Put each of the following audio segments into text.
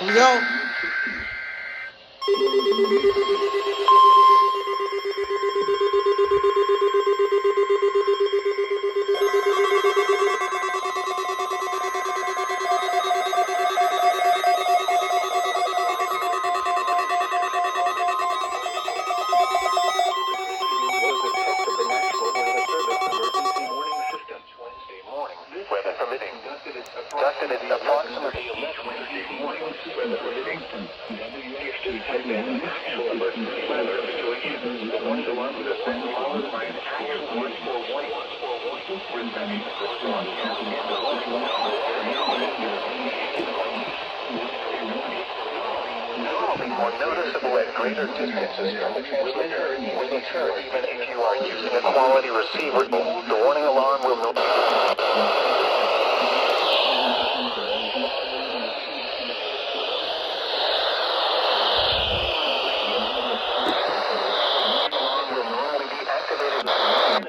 Here we go. Weather permitting. Conducted at approximately each Wednesday morning, weather permitting. If this had been an actual emergency weather situation, the warning alarm would have been followed by an actual watch or warning. Reception of this broadcast and the warning alarm will normally more noticeable at greater distances from the transmitter will occur even if you are using a quality receiver. The warning alarm will not.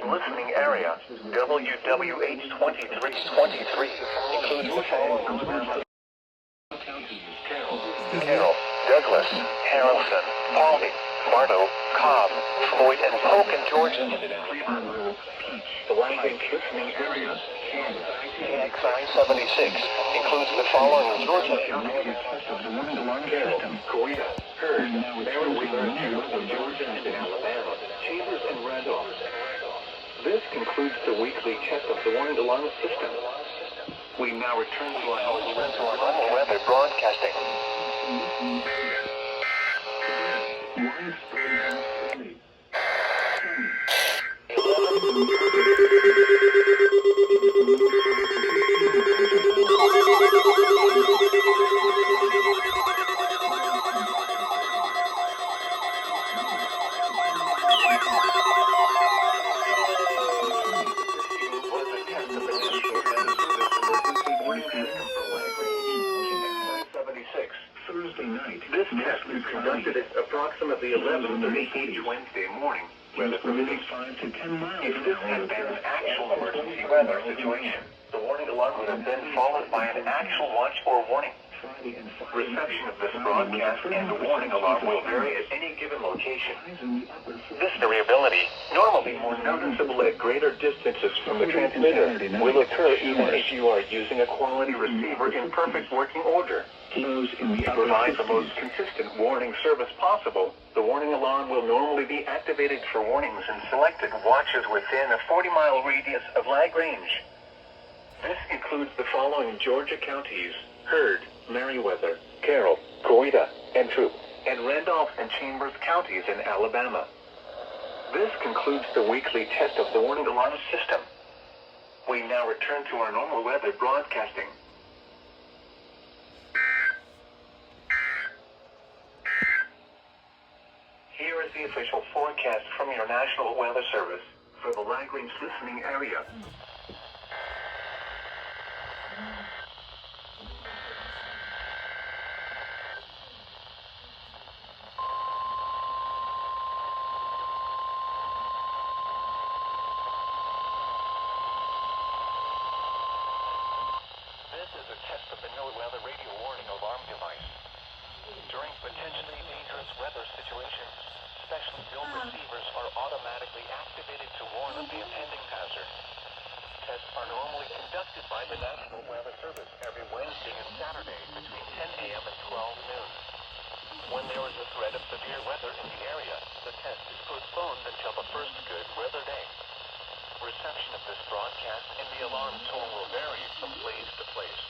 Listening area, WWH 2323, includes the following: Carroll, Douglas, Harrelson, Pauley, Marto, Cobb, Floyd, and Polk in Georgia. The language listening area, KXI-76, includes the following in Georgia: Carroll, Korea, Heard, Maryland, Georgia, and Alabama, Chambers, and Randolph. This concludes the weekly check of the warning alarm system. We now return to our normal weather broadcasting. This test was conducted at approximately 11:30 each Wednesday morning, weather permitting 5 to 10 miles. If this had been an actual emergency weather situation, the warning alarm would have been followed by an actual watch or warning. Reception of this broadcast and the warning alarm will vary at any given location. This variability, normally more noticeable at greater distances from the transmitter, will occur even if you are using a quality receiver in perfect working order. To provide the most consistent warning service possible, the warning alarm will normally be activated for warnings in selected watches within a 40-mile radius of lag range. This includes the following Georgia counties: Heard, Meriwether, Carroll, Coweta, and Troup, and Randolph and Chambers counties in Alabama. This concludes the weekly test of the warning alarm system. We now return to our normal weather broadcasting. Here is the official forecast from your National Weather Service for the lag range listening area. This is a test of the NOAA radio warning alarm device. During potentially dangerous weather situations, specially built receivers are automatically activated to warn of the impending hazard. Tests are normally conducted by the National Weather Service every Wednesday and Saturday between 10 a.m. and 12 noon. When there is a threat of severe weather in the area, the test is postponed until the first good weather day. Reception of this broadcast and the alarm tone will vary from place to place.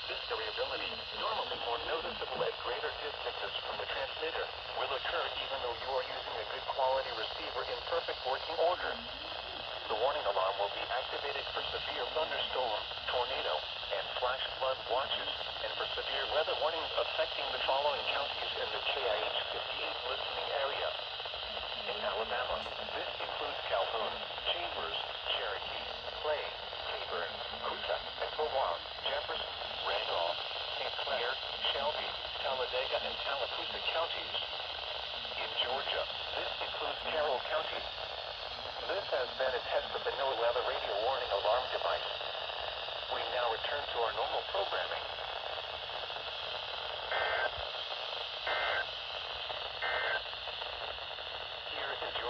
This variability, normally more noticeable at greater distances from the transmitter, will occur even though you are using a good quality receiver in perfect working order. The warning alarm will be activated for severe thunderstorm, tornado, and flash flood watches, and for severe weather warnings affecting the following counties in the KIH 58 listening area. In Alabama, this includes Calhoun, Chambers, Cherokee, Clay, Cleburne, Coosa, Etowah, Jefferson, Randolph, St. Clair, Shelby, Talladega, and Tallapoosa counties. In Georgia, this includes Carroll County. This has been a test of the NOAA radio warning alarm device. We now return to our normal programming.